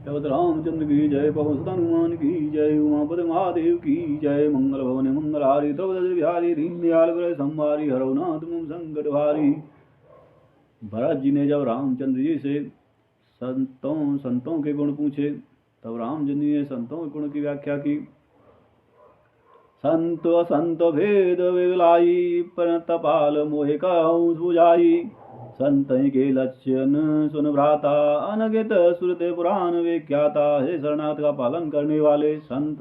जगत रामचंद्र की जय, पवन सुत हनुमान की जय, उमापति महादेव की जय। मंगल भवन मंगलहारी, द्रौपदी बिहारी, दीनदयाल वृय संहारी, हरौ नाथ मम संकट भारी। भरत जी ने जब रामचंद्र जी से संतों के गुण पूछे, तब रामचंद्र जी ने संतों के गुण की व्याख्या की। संत असंत भेद विगलाई, परतपाल मोहि कहूँ बुझाई। संत के लक्षण सुन भ्राता, अनगित श्रुति पुराण विख्याता। हे शरणार्थ का पालन करने वाले, संत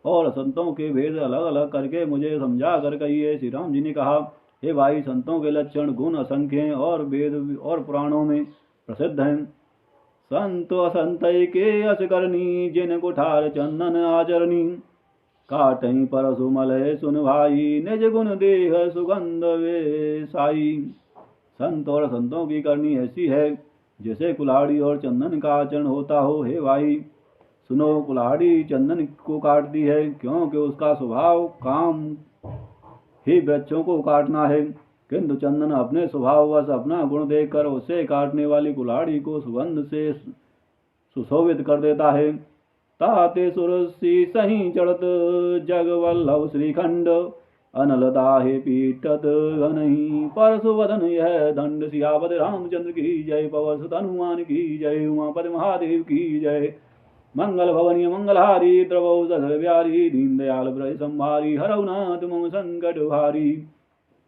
और संतों के भेद अलग अलग करके मुझे समझा कर कहिए। श्री राम जी ने कहा, हे भाई, संतों के लक्षण गुण असंख्य हैं और वेद और पुराणों में प्रसिद्ध हैं। संत असंत के अस करनी, जिन कुठार चंदन आचरणी। काटई परसु मलय सुन भाई, निज गुण देह सुगंध वेसाई। संत और संतों की करनी ऐसी है जैसे कुल्हाड़ी और चंदन का आचरण होता हो। हे भाई सुनो, कुल्हाड़ी चंदन को काटती है, क्योंकि उसका स्वभाव काम ही वृक्षों को काटना है, किंतु चंदन अपने स्वभाववश अपना गुण देखकर उसे काटने वाली कुल्हाड़ी को सुगंध से सुशोभित कर देता है। ताते सुरसी सही चढ़त, जग वल्लभ श्रीखंड। अनल दाहे पीटत घनहि, परसु वदन यह दंड। सियापति रामचंद्र की जय, पवन सुत हनुमान की जय, उमापति महादेव की जय। मंगल भवनीय मंगलहारी, द्रवौ सधर ब्यारी, दीनदयाल वृय संहारी, हरौ नाथ मम संकट भारी।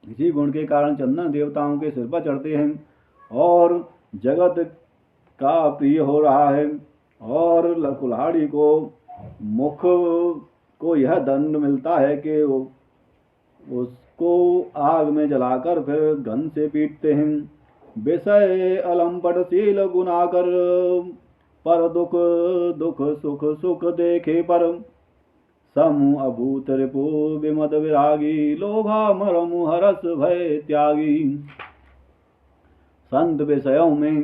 इसी गुण के कारण चंदन देवताओं के सिर पर चढ़ते हैं और जगत का प्रिय हो रहा है। और कुल्हाड़ी को मुख को यह दंड मिलता है कि उसको आग में जलाकर फिर गन से पीटते हैं। विषय अलंपट शील गुनाकर, पर दुख दुख सुख सुख देखे पर। समु अभूत रिपु विमद विरागी, लोभा मरमु हरस भय त्यागी। संत विषयों में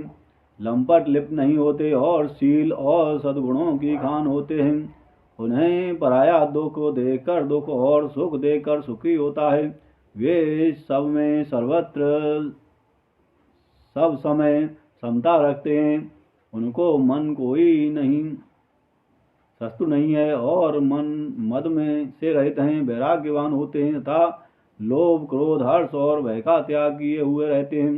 लंपट लिप्त नहीं होते और शील और सद्गुणों की खान होते हैं। उन्हें पराया दुख देखकर दुख और सुख देखकर सुखी होता है। वे सब में सर्वत्र सब समय समता रखते हैं। उनको मन कोई नहीं शत्रु नहीं है और मन मद में से रहित हैं, वैराग्यवान होते हैं तथा लोभ क्रोध हर्ष और भय का त्याग किए हुए रहते हैं।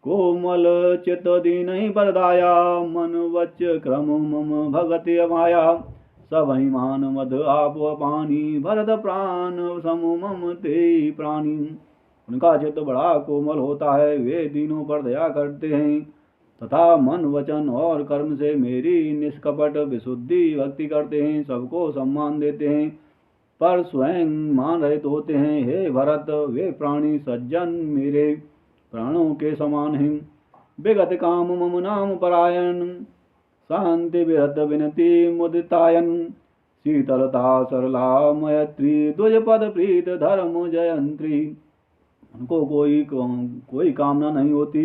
कोमल चित दीन बरदाया, मन वच क्रम मम भगत माया। सब मान मद आप पानी, भरत प्राण समु मम ते प्राणी। उनका चित्त बड़ा कोमल होता है, वे दीनों पर दया करते हैं तथा मन वचन और कर्म से मेरी निष्कपट विशुद्धि भक्ति करते हैं। सबको सम्मान देते हैं पर स्वयं मान रहित होते हैं। हे भरत, वे प्राणी सज्जन मेरे प्राणों के समान हैं। विगत काम मम नाम परायण, शांति विरत विनती मुदितायन। शीतलता सरला मैत्री, द्विज पद प्रीत धर्म जयंत्री। उनको कोई कामना नहीं होती,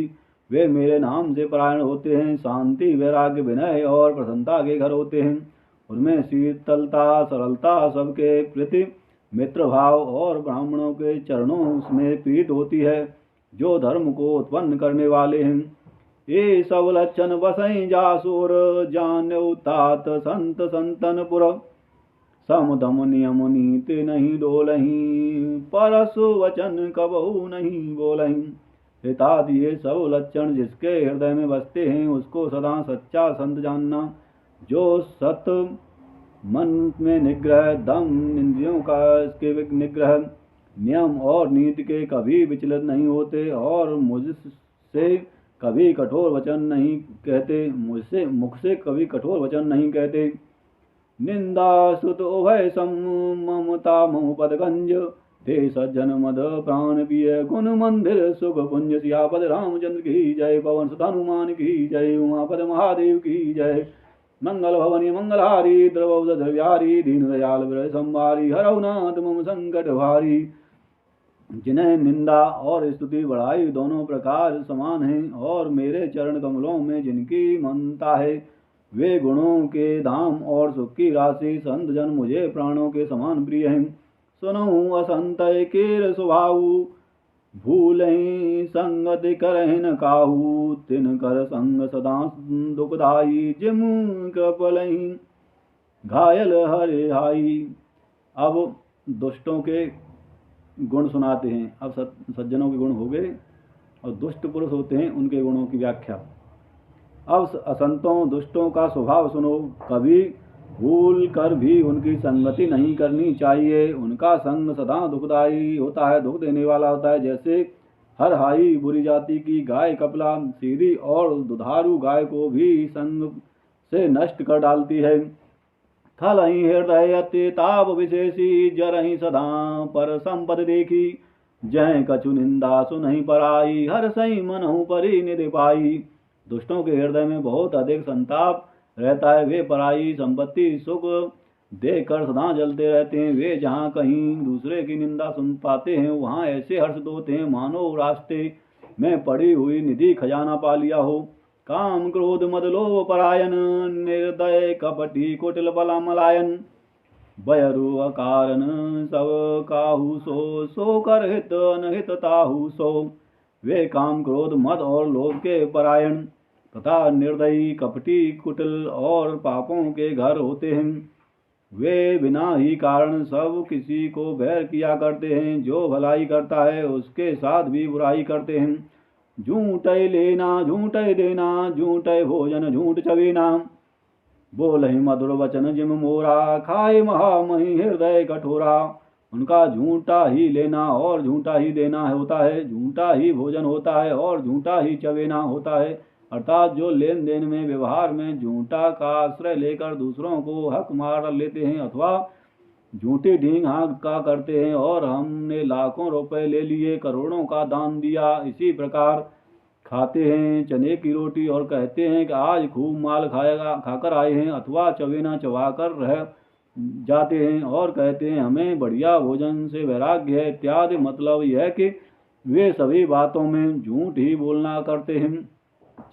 वे मेरे नाम से परायण होते हैं। शांति वैराग्य विनय और प्रसन्नता के घर होते हैं। उनमें शीतलता सरलता, सबके प्रति मित्र भाव और ब्राह्मणों के चरणों में प्रीत होती है, जो धर्म को उत्पन्न करने वाले हैं। ये सब लक्षण बसई जासुर, जान्यौ तात संत संतनपुर। समदम नियम नीति नहीं डोलहीं, परसु वचन कबहु नहीं बोलहीं। हितात ये सब लक्षण जिसके हृदय में बसते हैं, उसको सदा सच्चा संत जानना। जो सत मन में निग्रह, दम, इंद्रियों का इसके निग्रह, नियम और नीति के कभी विचलित नहीं होते और मुझसे कभी कठोर वचन नहीं कहते, मुझसे मुख से कभी कठोर वचन नहीं कहते। निंदा सुत उभय सम, ममता मम पदगंज। ते सज्जन मद प्राण पिय, गुण मंदिर सुख कुंज। सियापति रामचंद्र की जय, पवन सुत हनुमान की जय, उमापति महादेव की जय। मंगल भवनी मंगलहारी, द्रवौ सधर दीनदयाल वृय संहारी। हरौ नाथ मम संकट भारी। जिन्हें निंदा और स्तुति बढ़ाई दोनों प्रकार समान हैं और मेरे चरण कमलों में जिनकी ममता है, वे गुणों के धाम और सुख की राशि संत जन मुझे प्राणों के समान प्रिय हैं। सुनहु असंत केर स्वभाव, भूलहि संगति करहिन काहू, तिन कर संग सदा दुखदाई, जिम कृपलहि घायल हरे हाई। अब दुष्टों के गुण सुनाते हैं। अब सज्जनों के गुण हो गए और दुष्ट पुरुष होते हैं उनके गुणों की व्याख्या। अब असंतों दुष्टों का स्वभाव सुनो। कभी भूल कर भी उनकी संगति नहीं करनी चाहिए। उनका संग सदा दुखदायी होता है, दुख देने वाला होता है। जैसे हर हाई बुरी जाति की गाय कपिला सीधी और दुधारू गाय को भी संग से नष्ट कर डालती है। थलहि हृदय अति ताप विशेषी, जरहि सदा पर संपद देखी। जय कछु निंदा सुनहि पराई, हर सही मनहु परी निधि पाई। दुष्टों के हृदय में बहुत अधिक संताप रहता है। वे पराई संपत्ति सुख देखकर सदा जलते रहते हैं। वे जहाँ कहीं दूसरे की निंदा सुन पाते हैं वहाँ ऐसे हर्षित होते हैं मानो रास्ते में पड़ी हुई निधि खजाना पा लिया हो। काम क्रोध मद लोभ परायण, निर्दय कपटी कुटिल बला मलायन। बयरु अकारण सब काहू सो, सो कर हित अनहित ताहू सो। वे काम क्रोध मद और लोभ के परायण तथा निर्दयी कपटी कुटिल और पापों के घर होते हैं। वे बिना ही कारण सब किसी को बैर किया करते हैं। जो भलाई करता है उसके साथ भी बुराई करते हैं। झूठे लेना झूठे देना, झूठे भोजन झूठ चबेना। बोलहि मधुर वचन जिम मोरा, खाए महामही हृदय कठोरा। उनका झूठा ही लेना और झूठा ही देना होता है, झूठा ही भोजन होता है और झूठा ही चबेना होता है। अर्थात जो लेन देन में व्यवहार में झूठा का आश्रय लेकर दूसरों को हक मार लेते हैं अथवा झूठी ढींग हाँक का करते हैं और हमने लाखों रुपए ले लिए, करोड़ों का दान दिया, इसी प्रकार खाते हैं चने की रोटी और कहते हैं कि आज खूब माल खाकर आए हैं, अथवा चवेना चबाकर रह जाते हैं और कहते हैं हमें बढ़िया भोजन से वैराग्य है इत्यादि। मतलब यह है कि वे सभी बातों में झूठ ही बोलना करते हैं।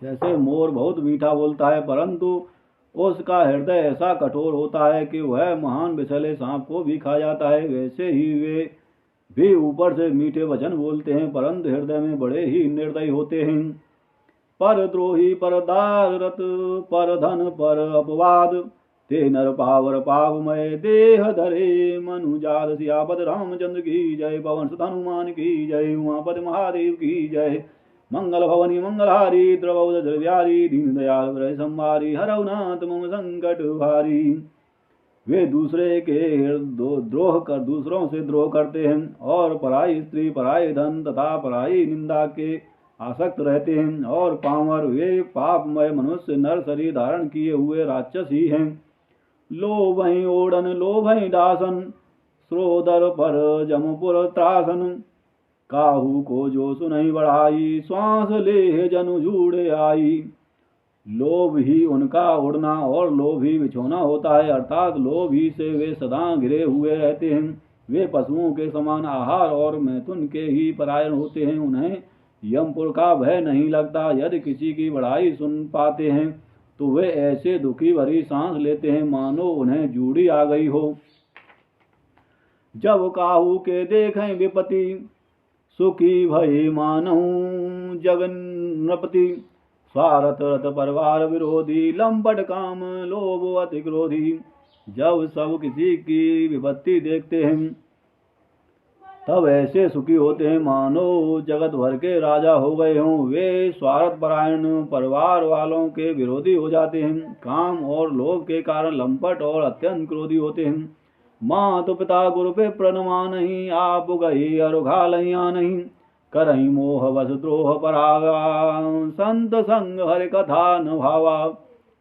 जैसे मोर बहुत मीठा बोलता है परंतु उसका हृदय ऐसा कठोर होता है कि वह महान विषैले सांप को भी खा जाता है, वैसे ही वे भी ऊपर से मीठे वचन बोलते हैं परंतु हृदय में बड़े ही निर्दयी होते हैं। पर द्रोही पर दाररत, पर धन पर अपवाद। ते नर पावर पावमय देह धरे, मनुजात सियापत रामचंद्र की जय। पवन सुत हनुमान की जय, उमापति महादेव की जय। मंगल भवनी मंगलहारी, द्रवौद द्रव्यारी, दीन दयाल हृदय संहारी। हरौ नाथ मम संकट भारी। वे दूसरे के दूसरों से द्रोह करते हैं और पराई स्त्री पराई धन तथा पराई निंदा के आसक्त रहते हैं और पामर वे पापमय मनुष्य नर शरीर धारण किए हुए राक्षस ही हैं। लोभहि ओढ़न लोभहि दासन, श्रोदर पर जमपुर त्रासन। काहू को जो सुनहि बढ़ाई, श्वास ले जनु जूड़े आई। लोभ ही उनका उड़ना और लोभ ही बिछोना होता है, अर्थात लोभ ही से वे सदा घिरे हुए रहते हैं। वे पशुओं के समान आहार और मैथुन के ही परायण होते हैं। उन्हें यमपुर का भय नहीं लगता। यदि किसी की बढ़ाई सुन पाते हैं तो वे ऐसे दुखी भरी सांस लेते हैं मानो उन्हें जूड़ी आ गई हो। जब काहू के देखें विपत्ति, सुखी भय मानहु जगन नृपति। स्वार्थ रत परिवार विरोधी, लंपट काम लोभ अति क्रोधी। जब सब किसी की विपत्ति देखते हैं तब ऐसे सुखी होते हैं मानो जगत भर के राजा हो गए हों। वे स्वार्थ परायण परिवार वालों के विरोधी हो जाते हैं। काम और लोभ के कारण लंपट और अत्यंत क्रोधी होते हैं। मातु पिता गुरु पे प्रणमा नहीं, आप गई अरुघा लहिया नहीं। करही मोह वस द्रोह परावा, संत संग हरि कथा न भावा।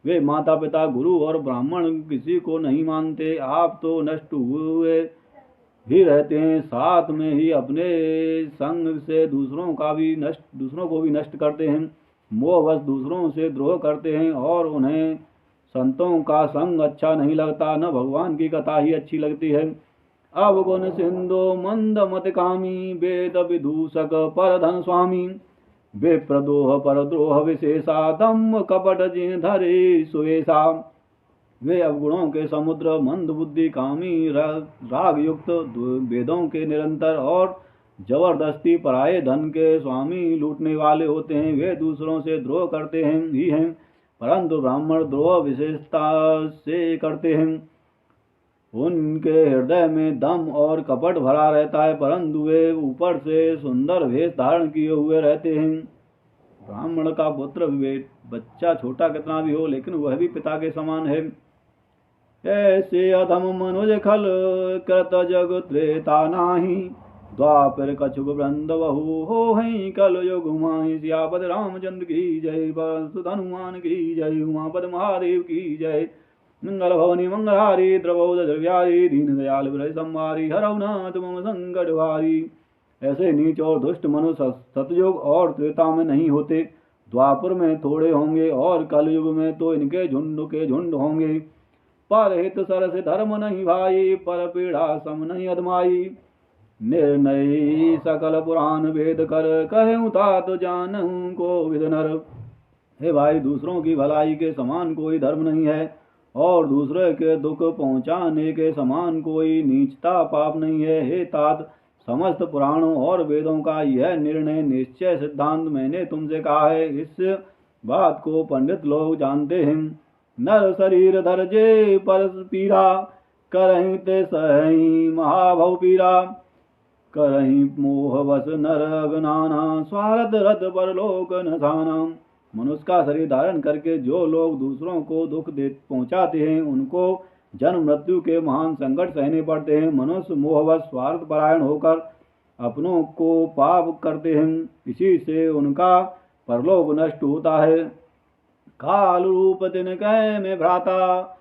वे माता पिता गुरु और ब्राह्मण किसी को नहीं मानते। आप तो नष्ट हुए ही रहते हैं, साथ में ही अपने संग से दूसरों को भी नष्ट करते हैं। मोहवश दूसरों से द्रोह करते हैं और उन्हें संतों का संग अच्छा नहीं लगता, न भगवान की कथा ही अच्छी लगती है। अवगुण सिंधु मंद मत कामी, वेद विदूषक पर धन स्वामी। वे प्रदोह पर द्रोह विशेषा, दम्भ कपट जिन धरे सुवेशा। वे अवगुणों के समुद्र, मंद बुद्धि, कामी, राग युक्त, वेदों के निरंतर और जबरदस्ती पराये धन के स्वामी लूटने वाले होते हैं, वे दूसरों से द्रोह करते हैं ही हैं, परंतु ब्राह्मण द्रोह विशेषता से करते हैं। उनके हृदय में दम और कपट भरा रहता है, परंतु वे ऊपर से सुंदर वेश धारण किए हुए रहते हैं। ब्राह्मण का पुत्र बच्चा छोटा कितना भी हो, लेकिन वह भी पिता के समान है। ऐसे अधम मनुज खल कृत जग त्रेता नाही, द्वापर कछुक वृंद बहु हो हैं कल युग माहि। सियापत रामचंद्र की जय, सुत हनुमान की जय, उमापद महादेव की जय। मंगल भवनी मंगलहारी, द्रवोद द्रव्यारी, दीन दयाल विरय संवारी, हरौ नाथ मम संकट भारी। ऐसे नीच और दुष्ट मनुष्य सतयुग और त्रेता में नहीं होते, द्वापर में थोड़े होंगे और कलयुग में तो इनके झुंड के झुंड होंगे। पर हित सरस धर्म नहीं भाई, पर पीड़ा सम नहीं अदमाई। निर्णय सकल पुराण वेद कर, कहूँ तात जानहूँ को विद नर। हे भाई, दूसरों की भलाई के समान कोई धर्म नहीं है, और दूसरे के दुख पहुँचाने के समान कोई नीचता पाप नहीं है। हे तात, समस्त पुराणों और वेदों का यह निर्णय निश्चय सिद्धांत मैंने तुमसे कहा है। इस बात को पंडित लोग जानते हैं। नर शरीर धरजे पर पीरा, करहीं ते सही महाभव पीरा। करहीं मोह वश नर अगनाना, स्वार्थ रथ पर लोक नसाना। मनुष्य का शरीर धारण करके जो लोग दूसरों को दुख पहुंचाते हैं, उनको जन्म मृत्यु के महान संकट सहने पड़ते हैं। मनुष्य मोहवश स्वार्थ परायण होकर अपनों को पाप करते हैं, इसी से उनका परलोक नष्ट होता है। काल रूप तिनकै में भ्राता,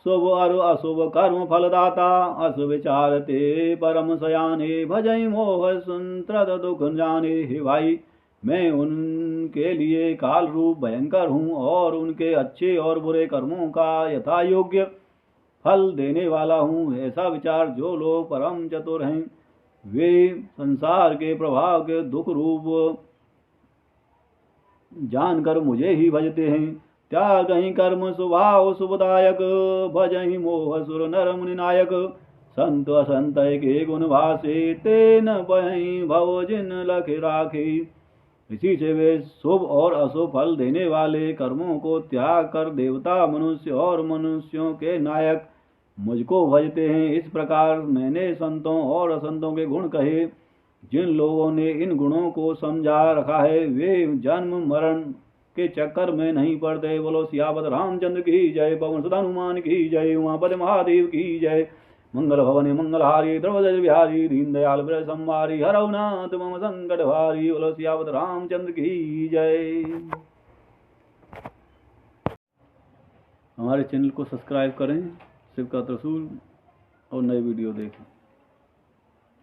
शुभ और अशुभ कर्म फलदाता। अस विचारते परम सयाने, भजई मोह संत्रत दुख जाने। हे भाई, मैं उनके लिए काल रूप भयंकर हूँ और उनके अच्छे और बुरे कर्मों का यथा योग्य फल देने वाला हूँ। ऐसा विचार जो लोग परम चतुर हैं, वे संसार के प्रभाव के दुख रूप जानकर मुझे ही भजते हैं। त्यागहि कर्म स्वभाव शुभदायक, भजहि मोह सुर नर मुनि नायक। संत असंत के गुण भाषे, तेन बहि भव जिन लख राखी। इसी से वे शुभ और अशुभ फल देने वाले कर्मों को त्याग कर देवता, मनुष्य और मनुष्यों के नायक मुझको भजते हैं। इस प्रकार मैंने संतों और असंतों के गुण कहे। जिन लोगों ने इन गुणों को समझा रखा है, वे जन्म मरण के चक्कर में नहीं पड़ते। बोलो सियापत रामचंद्र की जय, पवन सुत हनुमान की जय, उमापति महादेव की जय। मंगल भवनी मंगलहारी, द्रौपदी बिहारी, दीन दयाल विरय संवारी, हरौ नाथ मम संकट भारी। बोलो सियापत रामचंद्र की जय। हमारे चैनल को सब्सक्राइब करें, शिव का त्रिशूल और नए वीडियो देखें।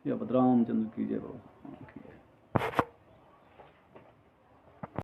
सियापत रामचंद्र की जय।